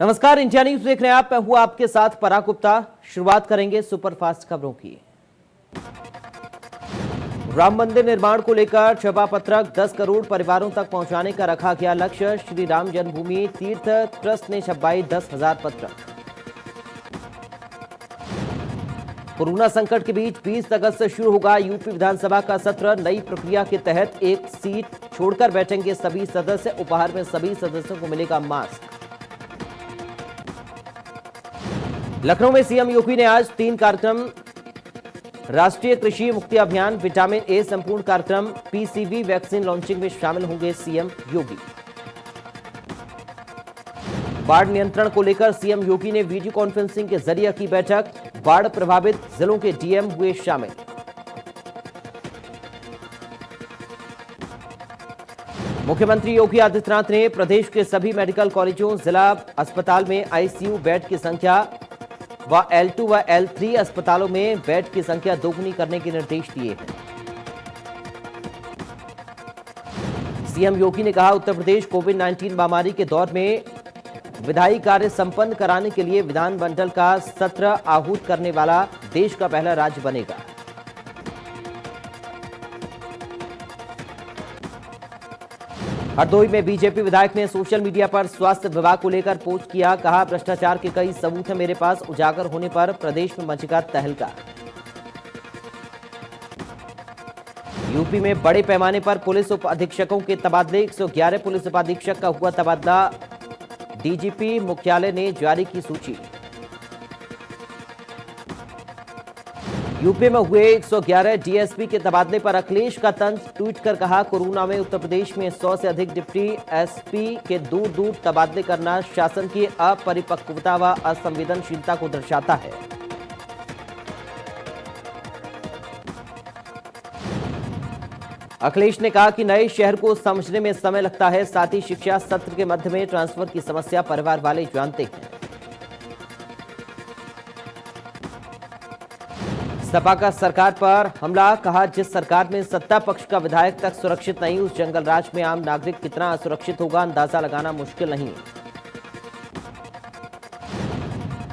नमस्कार, India news देख रहे हैं आप। मैं हूं आपके साथ पराग गुप्ता। शुरुआत करेंगे सुपरफास्ट खबरों की। राम मंदिर निर्माण को लेकर क्षमा पत्रक 10 करोड़ परिवारों तक पहुंचाने का रखा गया लक्ष्य। श्री राम जन्मभूमि तीर्थ ट्रस्ट ने छपवाई 10,000 पत्रक। कोरोना संकट के बीच 20 अगस्त से शुरू होगा यूपी विधानसभा का सत्र। नई प्रक्रिया के तहत एक सीट छोड़कर बैठेंगे सभी सदस्य। उपहार में सभी सदस्यों को मिलेगा मास्क। लखनऊ में सीएम योगी ने आज 3 कार्यक्रम, राष्ट्रीय कृषि मुक्ति अभियान, विटामिन ए संपूर्ण कार्यक्रम, पीसीवी वैक्सीन लॉन्चिंग में शामिल होंगे सीएम योगी। बाढ़ नियंत्रण को लेकर सीएम योगी ने वीडियो कॉन्फ्रेंसिंग के जरिए की बैठक। बाढ़ प्रभावित जिलों के डीएम हुए शामिल। मुख्यमंत्री योगी आदित्यनाथ ने प्रदेश के सभी मेडिकल कॉलेजों, जिला अस्पताल में आईसीयू बेड की संख्या व L2 व L3 अस्पतालों में बेड की संख्या दोगुनी करने के निर्देश दिए हैं। सीएम योगी ने कहा, उत्तर प्रदेश कोविड-19 महामारी के दौर में विधायी कार्य संपन्न कराने के लिए विधानमंडल का सत्र आहूत करने वाला देश का पहला राज्य बनेगा। हरदोई में बीजेपी विधायक ने सोशल मीडिया पर स्वास्थ्य विभाग को लेकर पोस्ट किया। कहा, भ्रष्टाचार के कई सबूत हैं मेरे पास। उजागर होने पर प्रदेश में मचेगा तहलका। यूपी में बड़े पैमाने पर पुलिस उप अधीक्षकों के तबादले। 111 पुलिस उप अधीक्षक का हुआ तबादला। डीजीपी मुख्यालय ने जारी की सूची। यूपी में हुए 111 डीएसपी के तबादले पर अखिलेश का तंज। ट्वीट कर कहा, कोरोना में उत्तर प्रदेश में 100 से अधिक डिप्टी एसपी के दूर दूर तबादले करना शासन की अपरिपक्वता व असंवेदनशीलता को दर्शाता है। अखिलेश ने कहा कि नए शहर को समझने में समय लगता है, साथ ही शिक्षा सत्र के मध्य में ट्रांसफर की समस्या परिवार वाले जानते हैं। सपा का सरकार पर हमला। कहा, जिस सरकार में सत्ता पक्ष का विधायक तक सुरक्षित नहीं, उस जंगल राज में आम नागरिक कितना असुरक्षित होगा अंदाजा लगाना मुश्किल नहीं है।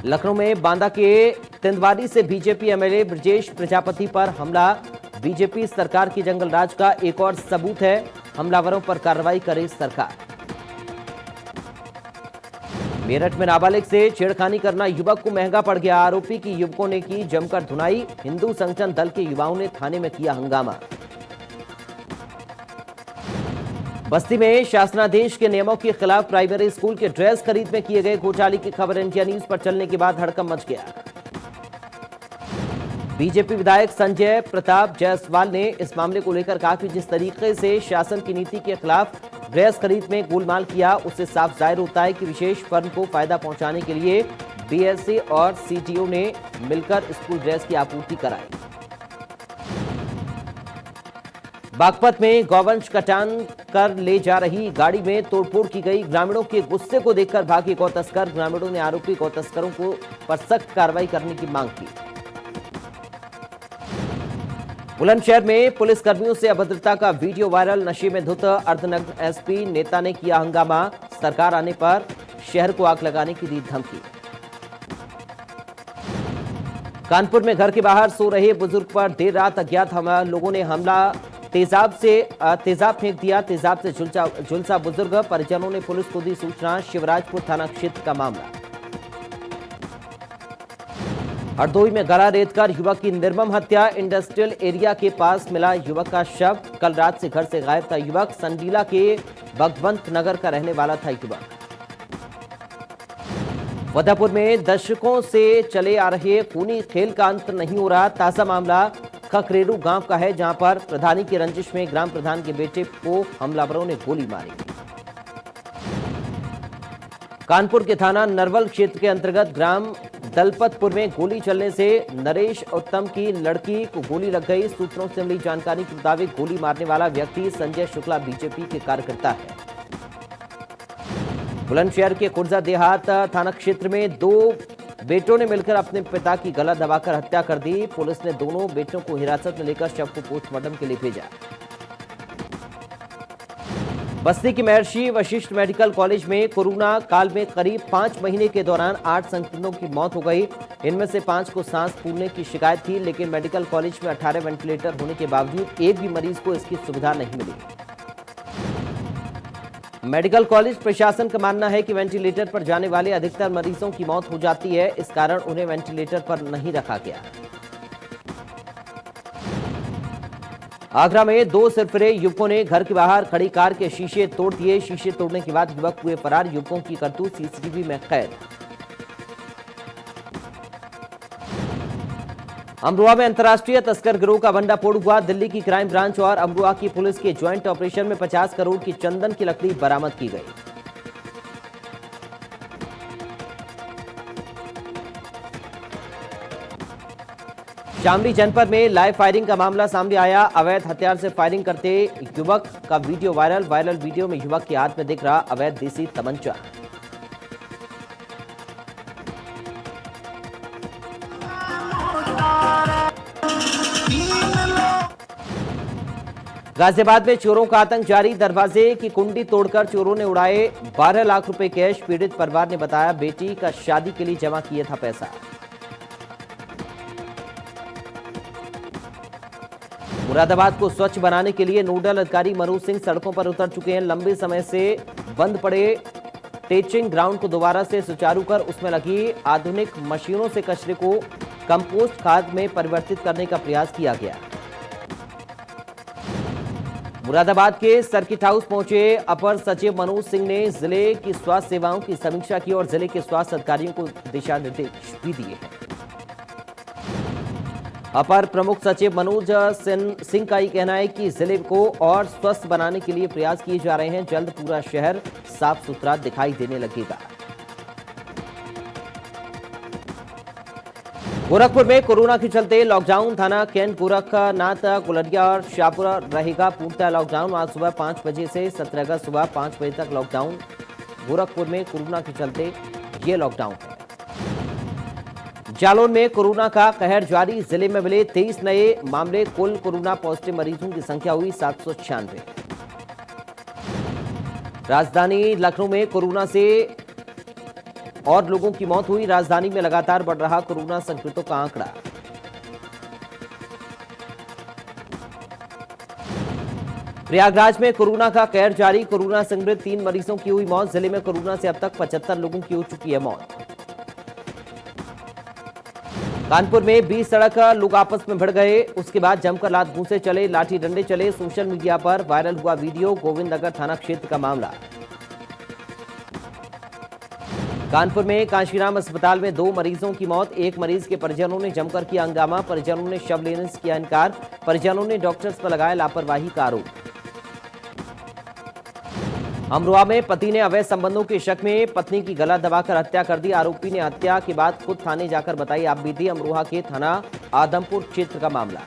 लखनऊ में बांदा के तिंदवाड़ी से बीजेपी एमएलए ब्रजेश प्रजापति पर हमला। बीजेपी सरकार की जंगल राज का एक और सबूत है, हमलावरों पर कार्रवाई करे सरकार। मेरठ में नाबालिग से छेड़खानी करना युवक को महंगा पड़ गया। आरोपी की युवकों ने की जमकर धुनाई। हिंदू संगठन दल के युवाओं ने थाने में किया हंगामा। बस्ती में शासनादेश के नियमों के खिलाफ प्राइमरी स्कूल के ड्रेस खरीद में किए गए घोटाले की खबर इंडिया न्यूज पर चलने के बाद हड़कंप मच गया। बीजेपी विधायक संजय प्रताप जायसवाल ने इस मामले को लेकर कहा कि जिस तरीके से शासन की नीति के खिलाफ ड्रेस खरीद में गोलमाल किया, उससे साफ जाहिर होता है कि विशेष फर्म को फायदा पहुंचाने के लिए बीएसए और सीटीओ ने मिलकर स्कूल ड्रेस की आपूर्ति कराई। बागपत में गौवंश कटान कर ले जा रही गाड़ी में तोड़फोड़ की गई। ग्रामीणों के गुस्से को देखकर भागे गौ तस्कर। ग्रामीणों ने आरोपी गौ तस्करों को पर सख्त कार्रवाई करने की मांग की। बुलंदशहर में पुलिस कर्मियों से अभद्रता का वीडियो वायरल। नशे में धुत अर्धनग्न एसपी नेता ने किया हंगामा। सरकार आने पर शहर को आग लगाने की दी धमकी। कानपुर में घर के बाहर सो रहे बुजुर्ग पर देर रात अज्ञात लोगों ने हमला। तेजाब फेंक दिया। तेजाब से झुलसा बुजुर्ग। परिजनों ने पुलिस को दी सूचना। शिवराजपुर थाना क्षेत्र का मामला। हरदोई में गला रेतकर युवक की निर्मम हत्या। इंडस्ट्रियल एरिया के पास मिला युवक का शव। कल रात से घर से गायब था युवक। संडीला के भगवंत नगर का रहने वाला था युवक। वदापुर में दशकों से चले आ रहे खूनी खेल का अंत नहीं हो रहा। ताजा मामला खकरेरू गांव का है, जहां पर प्रधानी की रंजिश में ग्राम प्रधान के बेटे को हमलावरों ने गोली मारी। कानपुर के थाना नरवल क्षेत्र के अंतर्गत ग्राम दलपतपुर में गोली चलने से नरेश उत्तम की लड़की को गोली लग गई। सूत्रों से मिली जानकारी के मुताबिक गोली मारने वाला व्यक्ति संजय शुक्ला बीजेपी के कार्यकर्ता है। बुलंदशहर के खुर्जा देहात थाना क्षेत्र में 2 बेटों ने मिलकर अपने पिता की गला दबाकर हत्या कर दी। पुलिस ने दोनों बेटों को हिरासत में लेकर शव को पोस्टमार्टम के लिए भेजा। बस्ती की महर्षि वशिष्ठ मेडिकल कॉलेज में कोरोना काल में करीब 5 महीने के दौरान 8 संक्रमितों की मौत हो गई। इनमें से 5 को सांस फूलने की शिकायत थी, लेकिन मेडिकल कॉलेज में 18 वेंटिलेटर होने के बावजूद एक भी मरीज को इसकी सुविधा नहीं मिली। मेडिकल कॉलेज प्रशासन का मानना है कि वेंटिलेटर पर जाने वाले अधिकतर मरीजों की मौत हो जाती है, इस कारण उन्हें वेंटिलेटर पर नहीं रखा गया। आगरा में 2 सिरफिरे युवकों ने घर के बाहर खड़ी कार के शीशे तोड़ दिए। शीशे तोड़ने के बाद युवक हुए फरार। युवकों की करतूत सीसीटीवी में कैद। अमरोहा में अंतर्राष्ट्रीय तस्कर गिरोह का भंडाफोड़ हुआ। दिल्ली की क्राइम ब्रांच और अमरोहा की पुलिस के ज्वाइंट ऑपरेशन में 50 करोड़ की चंदन की लकड़ी बरामद की गई। शामली जनपद में लाइव फायरिंग का मामला सामने आया। अवैध हथियार से फायरिंग करते युवक का वीडियो वायरल वीडियो में युवक के हाथ में दिख रहा अवैध देसी तमंचा। गाजियाबाद में चोरों का आतंक जारी। दरवाजे की कुंडी तोड़कर चोरों ने उड़ाए 12 लाख रुपए कैश। पीड़ित परिवार ने बताया बेटी का शादी के लिए जमा किया था पैसा। मुरादाबाद को स्वच्छ बनाने के लिए नोडल अधिकारी मनोज सिंह सड़कों पर उतर चुके हैं। लंबे समय से बंद पड़े टेचिंग ग्राउंड को दोबारा से सुचारू कर उसमें लगी आधुनिक मशीनों से कचरे को कंपोस्ट खाद में परिवर्तित करने का प्रयास किया गया। मुरादाबाद के सर्किट हाउस पहुंचे अपर सचिव मनोज सिंह ने जिले की स्वास्थ्य सेवाओं की समीक्षा की और जिले के स्वास्थ्य अधिकारियों को दिशा निर्देश भी दिए हैं। अपर प्रमुख सचिव मनोज सिंह का ये कहना है कि जिले को और स्वस्थ बनाने के लिए प्रयास किए जा रहे हैं। जल्द पूरा शहर साफ सुथरा दिखाई देने लगेगा। गोरखपुर में कोरोना के चलते लॉकडाउन। थाना कैंट, गोरखनाथ, कुलरिया और शाहपुरा रहेगा पूर्णतः लॉकडाउन। आज सुबह 5 बजे से 17 अगस्त सुबह 5 बजे तक लॉकडाउन। गोरखपुर में कोरोना के चलते ये लॉकडाउन है। जालौन में कोरोना का कहर जारी। जिले में मिले 23 नए मामले। कुल कोरोना पॉजिटिव मरीजों की संख्या हुई 796। राजधानी लखनऊ में कोरोना से और लोगों की मौत हुई। राजधानी में लगातार बढ़ रहा कोरोना संक्रमितों का आंकड़ा। प्रयागराज में कोरोना का कहर जारी। कोरोना संक्रमित 3 मरीजों की हुई मौत। जिले में कोरोना से अब तक 75 लोगों की हो चुकी है मौत। कानपुर में 20 सड़क लोग आपस में भिड़ गए। उसके बाद जमकर लात घूंसे चले, लाठी डंडे चले। सोशल मीडिया पर वायरल हुआ वीडियो। गोविंद नगर थाना क्षेत्र का मामला। कानपुर में कांशीराम अस्पताल में 2 मरीजों की मौत। एक मरीज के परिजनों ने जमकर किया हंगामा। परिजनों ने शव लेने से किया इनकार। परिजनों ने डॉक्टर्स पर लगाया लापरवाही का आरोप। अमरोहा में पति ने अवैध संबंधों के शक में पत्नी की गला दबाकर हत्या कर दी। आरोपी ने हत्या के बाद खुद थाने जाकर बताई आपबीती। अमरोहा के थाना आदमपुर क्षेत्र का मामला।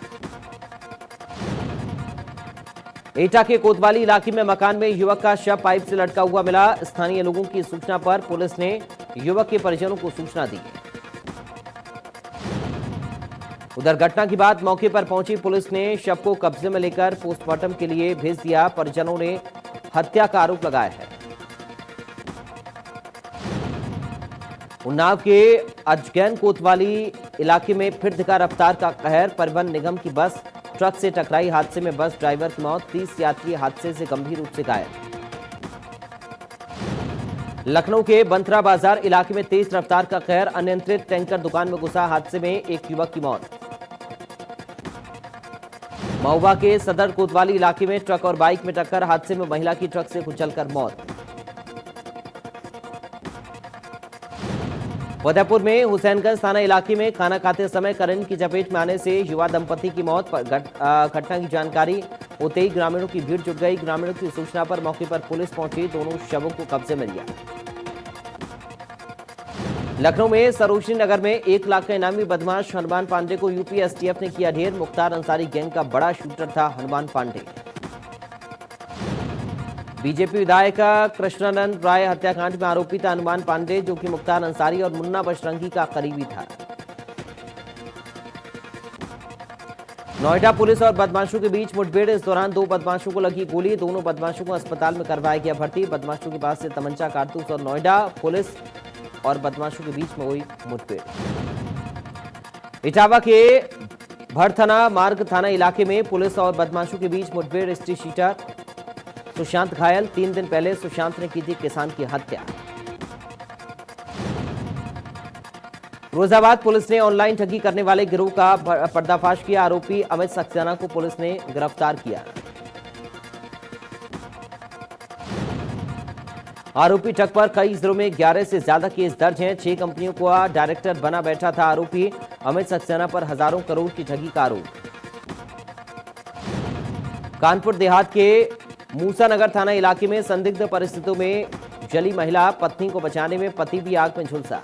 एटा के कोतवाली इलाके में मकान में युवक का शव पाइप से लटका हुआ मिला। स्थानीय लोगों की सूचना पर पुलिस ने युवक के परिजनों को सूचना दी। उधर घटना के बाद मौके पर पहुंची पुलिस ने शव को कब्जे में लेकर पोस्टमार्टम के लिए भेज दिया। परिजनों ने हत्या का आरोप लगाया है। उन्नाव के अजगैन कोतवाली इलाके में फिर दिखा रफ्तार का कहर। परिवहन निगम की बस ट्रक से टकराई। हादसे में बस ड्राइवर की मौत। 30 यात्री हादसे से गंभीर रूप से घायल। लखनऊ के बंतरा बाजार इलाके में तेज रफ्तार का कहर। अनियंत्रित टैंकर दुकान में घुसा। हादसे में एक युवक की मौत। महुआ के सदर कोतवाली इलाके में ट्रक और बाइक में टक्कर। हादसे में महिला की ट्रक से कुचलकर मौत। फतेहपुर में हुसैनगंज थाना इलाके में खाना खाते समय करंट की चपेट में आने से युवा दंपति की मौत। घटना की जानकारी होते ही ग्रामीणों की भीड़ जुट गई। ग्रामीणों की सूचना पर मौके पर पुलिस पहुंची। दोनों शवों को कब्जे में लिया। लखनऊ में सरोजनी नगर में 1 लाख का इनामी बदमाश हनुमान पांडे को यूपी एसटीएफ ने किया ढेर। मुख्तार अंसारी गैंग का बड़ा शूटर था हनुमान पांडे। बीजेपी विधायक कृष्णानंद राय हत्याकांड में आरोपी था हनुमान पांडे, जो कि मुख्तार अंसारी और मुन्ना बजरंगी का करीबी था। नोएडा पुलिस और बदमाशों के बीच मुठभेड़। इस दौरान 2 बदमाशों को लगी गोली। दोनों बदमाशों को अस्पताल में करवाया गया भर्ती। बदमाशों के पास से तमंचा, कारतूस और नोएडा पुलिस और बदमाशों के बीच में हुई मुठभेड़। इटावा के भड़थना मार्ग थाना इलाके में पुलिस और बदमाशों के बीच मुठभेड़। स्ट्रीट शीटर सुशांत घायल। 3 दिन पहले सुशांत ने की थी किसान की हत्या। फिरोजाबाद पुलिस ने ऑनलाइन ठगी करने वाले गिरोह का पर्दाफाश किया। आरोपी अमित सक्सेना को पुलिस ने गिरफ्तार किया। आरोपी ठग पर कई जिलों में 11 से ज्यादा केस दर्ज हैं। 6 कंपनियों का डायरेक्टर बना बैठा था आरोपी। अमित सक्सेना पर हजारों करोड़ की ठगी का आरोप। कानपुर देहात के मूसानगर थाना इलाके में संदिग्ध परिस्थितियों में जली महिला। पत्नी को बचाने में पति भी आग में झुलसा।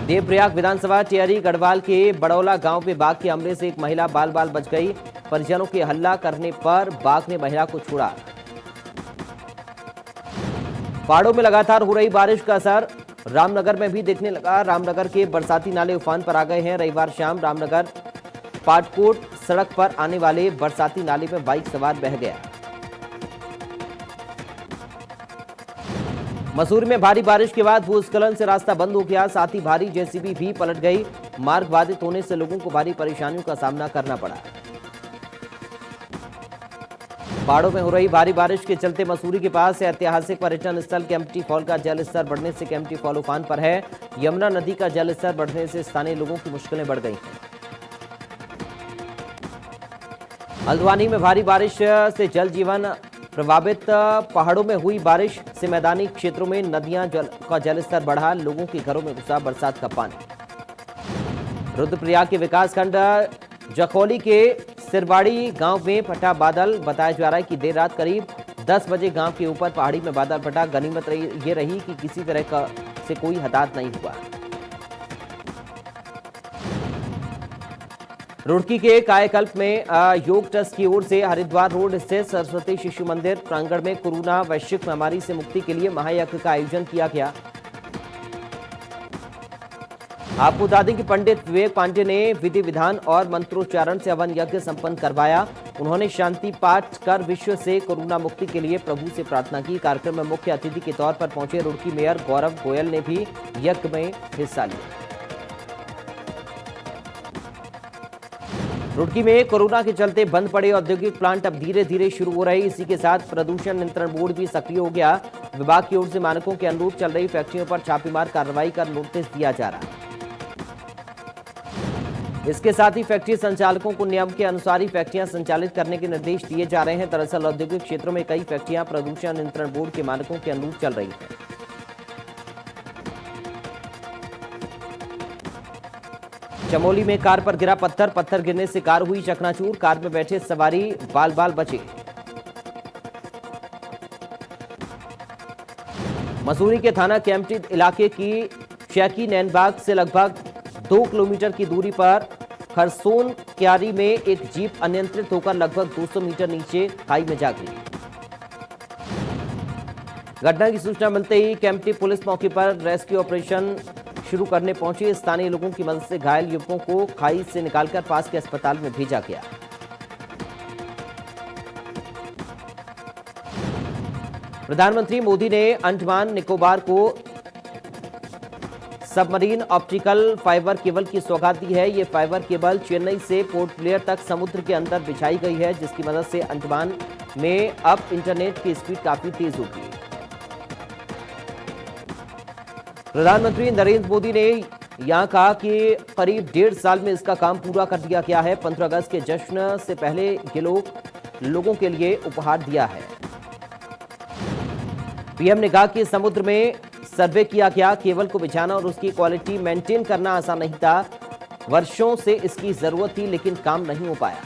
देवप्रयाग विधानसभा टिहरी गढ़वाल के बड़ौला गांव में बाघ के हमले से एक महिला बाल बाल बच गई। परिजनों के हल्ला करने पर बाघ ने महिला को छोड़ा। पहाड़ों में लगातार हो रही बारिश का असर रामनगर में भी दिखने लगा। रामनगर के बरसाती नाले उफान पर आ गए हैं। रविवार शाम रामनगर पाटकोट सड़क पर आने वाले बरसाती नाले में बाइक सवार बह गया। मसूरी में भारी बारिश के बाद भूस्खलन से रास्ता बंद हो गया। साथ ही भारी जेसीबी भी पलट गई। मार्ग बाधित होने से लोगों को भारी परेशानियों का सामना करना पड़ा। पहाड़ों में हो रही भारी बारिश के चलते मसूरी के पास ऐतिहासिक पर्यटन स्थल केम्प्टी फॉल का जलस्तर बढ़ने से केम्प्टी फॉल उफान पर है। यमुना नदी का जलस्तर बढ़ने से स्थानीय लोगों की मुश्किलें बढ़ गई हैं। हल्द्वानी में भारी बारिश से जल जीवन प्रभावित। पहाड़ों में हुई बारिश से मैदानी क्षेत्रों में नदियां का जलस्तर बढ़ा। लोगों के घरों में घुसा बरसात का पानी। रुद्रप्रयाग के विकासखंड जखौली के सिरवाड़ी गांव में फटा बादल। बताया जा रहा है कि देर रात करीब 10 बजे गांव के ऊपर पहाड़ी में बादल फटा। गनीमत ये रही कि किसी तरह से कोई हताहत नहीं हुआ। रुड़की के कायाकल्प में योग ट्रस्ट की ओर से हरिद्वार रोड स्थित सरस्वती शिशु मंदिर प्रांगण में कोरोना वैश्विक महामारी से मुक्ति के लिए महायज्ञ का आयोजन किया गया। आपको बता दें कि पंडित विवेक पांडे ने विधि विधान और मंत्रोच्चारण से हवन यज्ञ संपन्न करवाया। उन्होंने शांति पाठ कर विश्व से कोरोना मुक्ति के लिए प्रभु से प्रार्थना की। कार्यक्रम में मुख्य अतिथि के तौर पर पहुंचे रुड़की मेयर गौरव गोयल ने भी यज्ञ में हिस्सा लिया। रुड़की में कोरोना के चलते बंद पड़े औद्योगिक प्लांट अब धीरे धीरे शुरू हो रहे। इसी के साथ प्रदूषण नियंत्रण बोर्ड भी सक्रिय हो गया। विभाग की ओर से मानकों के अनुरूप चल रही फैक्ट्रियों पर छापेमार कार्रवाई कर नोटिस दिया जा रहा है। इसके साथ ही फैक्ट्री संचालकों को नियम के अनुसार ही फैक्ट्रियां संचालित करने के निर्देश दिए जा रहे हैं। दरअसल औद्योगिक क्षेत्रों में कई फैक्ट्रियां प्रदूषण नियंत्रण बोर्ड के मानकों के अनुरूप चल रही हैं। चमोली में कार पर गिरा पत्थर गिरने से कार हुई चकनाचूर। कार में बैठे सवारी बाल बाल बचे। मसूरी के थाना केम्प्टी इलाके की शैकी नैनबाग से लगभग 2 किलोमीटर की दूरी पर खरसोन क्यारी में एक जीप अनियंत्रित होकर लगभग 200 मीटर नीचे खाई में जा गई। घटना की सूचना मिलते ही केम्प्टी पुलिस मौके पर रेस्क्यू ऑपरेशन शुरू करने पहुंची। स्थानीय लोगों की मदद से घायल युवकों को खाई से निकालकर पास के अस्पताल में भेजा गया। प्रधानमंत्री मोदी ने अंडमान निकोबार को सबमरीन ऑप्टिकल फाइबर केबल की सौगात दी है। ये फाइबर केबल चेन्नई से पोर्ट ब्लेयर तक समुद्र के अंदर बिछाई गई है, जिसकी मदद से अंडमान में अब इंटरनेट की स्पीड काफी तेज होगी। प्रधानमंत्री नरेंद्र मोदी ने यहां कहा कि करीब 1.5 साल में इसका काम पूरा कर दिया गया है। 15 अगस्त के जश्न से पहले ये लोगों के लिए उपहार दिया है। पीएम ने कहा कि समुद्र में सर्वे किया गया। केबल को बिछाना और उसकी क्वालिटी मेंटेन करना आसान नहीं था। वर्षों से इसकी जरूरत थी, लेकिन काम नहीं हो पाया।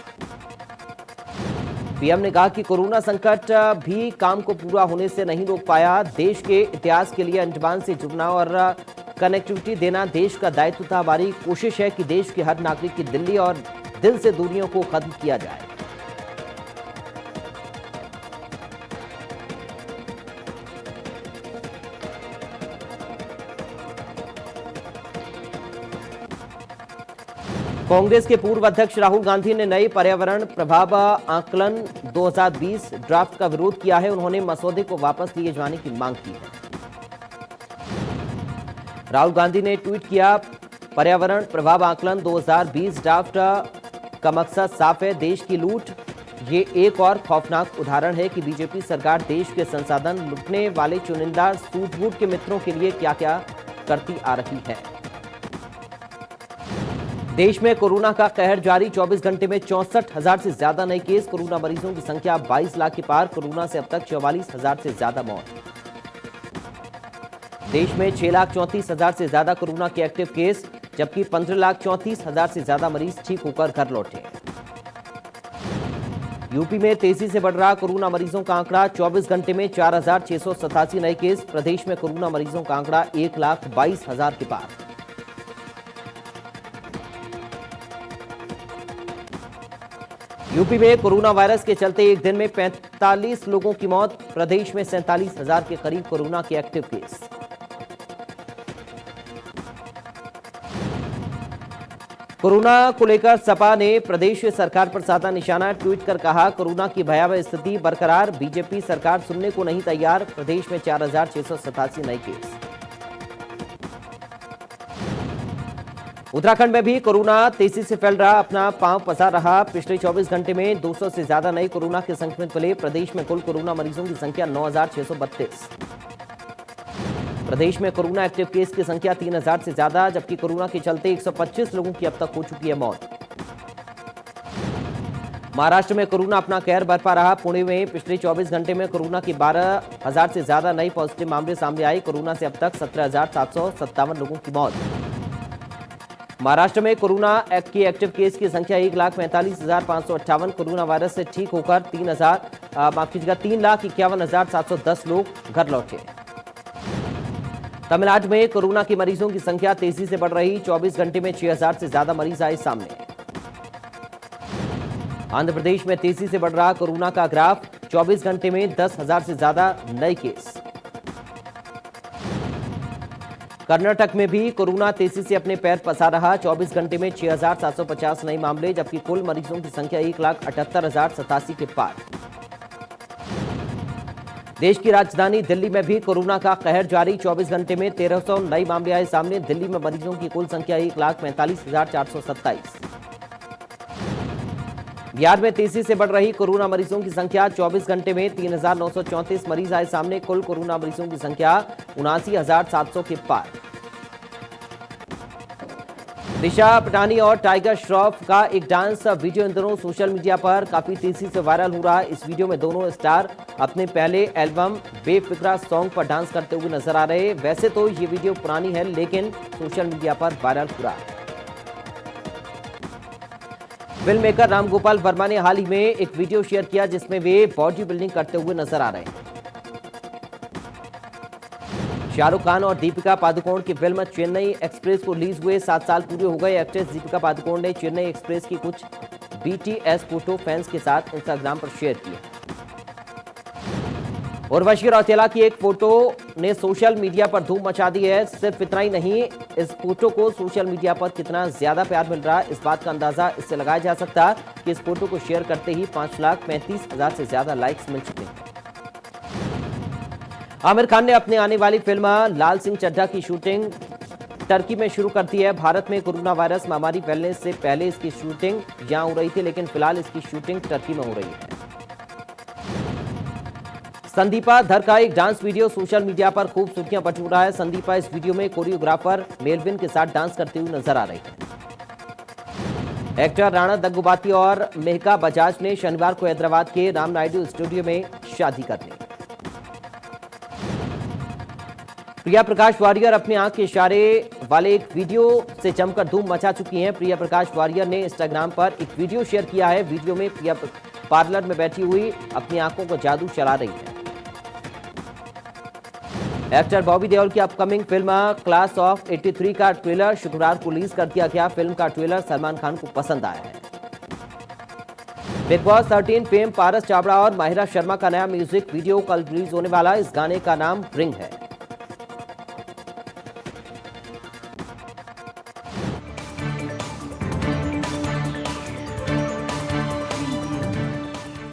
पीएम ने कहा कि कोरोना संकट भी काम को पूरा होने से नहीं रोक पाया। देश के इतिहास के लिए अंडमान से जुड़ना और कनेक्टिविटी देना देश का दायित्व था। हमारी कोशिश है कि देश के हर नागरिक की दिल्ली और दिल से दूरियों को खत्म किया जाए। कांग्रेस के पूर्व अध्यक्ष राहुल गांधी ने नए पर्यावरण प्रभाव आकलन 2020 ड्राफ्ट का विरोध किया है। उन्होंने मसौदे को वापस लिए जाने की मांग की है। राहुल गांधी ने ट्वीट किया, पर्यावरण प्रभाव आकलन 2020 ड्राफ्ट का मकसद साफ है, देश की लूट। ये एक और खौफनाक उदाहरण है कि बीजेपी सरकार देश के संसाधन लूटने वाले चुनिंदा सूझबूझ के मित्रों के लिए क्या क्या करती आ रही है। देश में कोरोना का कहर जारी, 24 घंटे में 64,000 से ज्यादा नए केस। कोरोना मरीजों की संख्या 22 लाख के पार। कोरोना से अब तक 44,000 से ज्यादा मौत। देश में 6,34,000 से ज्यादा कोरोना के एक्टिव केस, जबकि 15,34,000 से ज्यादा मरीज ठीक होकर घर लौटे। यूपी में तेजी से बढ़ रहा कोरोना मरीजों का आंकड़ा, 24 घंटे में 4,687 नए केस। प्रदेश में कोरोना मरीजों का आंकड़ा 1,22,000 के पार। यूपी में कोरोना वायरस के चलते एक दिन में 45 लोगों की मौत। प्रदेश में 47,000 के करीब कोरोना के एक्टिव केस। कोरोना को लेकर सपा ने प्रदेश सरकार पर साधा निशाना। ट्वीट कर कहा, कोरोना की भयावह स्थिति बरकरार, बीजेपी सरकार सुनने को नहीं तैयार। प्रदेश में 4,687 नए केस। उत्तराखंड में भी कोरोना तेजी से फैल रहा, अपना पांव पसार रहा। पिछले 24 घंटे में 200 से ज्यादा नए कोरोना के संक्रमित मिले। प्रदेश में कुल कोरोना मरीजों की संख्या 9,632। प्रदेश में कोरोना एक्टिव केस की संख्या 3,000 से ज्यादा, जबकि कोरोना के चलते 125 लोगों की अब तक हो चुकी है मौत। महाराष्ट्र में कोरोना अपना कहर बरपा रहा। पुणे में पिछले 24 घंटे में कोरोना की 12,000 से ज्यादा नए पॉजिटिव मामले सामने आए। कोरोना से अब तक 17,757 लोगों की मौत। महाराष्ट्र में कोरोना की एक्टिव केस की संख्या 1,45,558। कोरोना वायरस से ठीक होकर 3,51,710 लोग घर लौटे। तमिलनाडु में कोरोना के मरीजों की संख्या तेजी से बढ़ रही, 24 घंटे में 6,000 से ज्यादा मरीज आए सामने। आंध्र प्रदेश में तेजी से बढ़ रहा कोरोना का ग्राफ, 24 घंटे में 10,000 से ज्यादा नए केस। कर्नाटक में भी कोरोना तेजी से अपने पैर पसार रहा, 24 घंटे में 6,750 नए मामले, जबकि कुल मरीजों की संख्या 1,78,087 के पार। देश की राजधानी दिल्ली में भी कोरोना का कहर जारी, 24 घंटे में 1,300 नए मामले आए सामने। दिल्ली में मरीजों की कुल संख्या 1,45,427। बिहार में तेजी से बढ़ रही कोरोना मरीजों की संख्या, 24 घंटे में 3,934 मरीज आए सामने। कुल कोरोना मरीजों की संख्या 79,700 के पार। दिशा पटानी और टाइगर श्रॉफ का एक डांस वीडियो इन दिनों सोशल मीडिया पर काफी तेजी से वायरल हो रहा है। इस वीडियो में दोनों स्टार अपने पहले एल्बम बेफिक्रा सॉन्ग पर डांस करते हुए नजर आ रहे हैं। वैसे तो ये वीडियो पुरानी है, लेकिन सोशल मीडिया पर वायरल हो रहा है। फिल्म मेकर राम गोपाल वर्मा ने हाल ही में एक वीडियो शेयर किया, जिसमें वे बॉडी बिल्डिंग करते हुए नजर आ रहे हैं। शाहरुख खान और दीपिका पादुकोण की फिल्म चेन्नई एक्सप्रेस को रिलीज हुए 7 साल पूरे हो गए। एक्ट्रेस दीपिका पादुकोण ने चेन्नई एक्सप्रेस की कुछ BTS फोटो फैंस के साथ इंस्टाग्राम पर शेयर किए। उर्वशी रौतेला की एक फोटो ने सोशल मीडिया पर धूम मचा दी है। सिर्फ इतना ही नहीं, इस फोटो को सोशल मीडिया पर कितना ज्यादा प्यार मिल रहा है, इस बात का अंदाजा इससे लगाया जा सकता है कि इस फोटो को शेयर करते ही 5,35,000 से ज्यादा लाइक्स मिल चुके हैं। आमिर खान ने अपने आने वाली फिल्म लाल सिंह चड्ढा की शूटिंग टर्की में शुरू कर दी है। भारत में कोरोना वायरस महामारी फैलने से पहले इसकी शूटिंग यहां हो रही थी, लेकिन फिलहाल इसकी शूटिंग टर्की में हो रही है। संदीपा धर का एक डांस वीडियो सोशल मीडिया पर खूब सुर्खियां बटोर रहा है। संदीपा इस वीडियो में कोरियोग्राफर मेलविन के साथ डांस करते हुए नजर आ रही है। एक्टर राणा दग्गुबाती और मेहका बजाज ने शनिवार को हैदराबाद के राम नायडू स्टूडियो में शादी कर ली। प्रिया प्रकाश वारियर अपने आंख के इशारे वाले एक वीडियो से जमकर धूम मचा चुकी हैं। प्रिया प्रकाश वारियर ने इंस्टाग्राम पर एक वीडियो शेयर किया है। वीडियो में प्रिया पार्लर में बैठी हुई अपनी आंखों को जादू चला रही है। एक्टर बॉबी देओल की अपकमिंग फिल्म क्लास ऑफ 83 का ट्रेलर शुक्रवार को रिलीज कर दिया गया। फिल्म का ट्रेलर सलमान खान को पसंद आया है। बिग बॉस 13 फेम पारस चावड़ा और माहिरा शर्मा का नया म्यूजिक वीडियो कल रिलीज होने वाला। इस गाने का नाम रिंग है।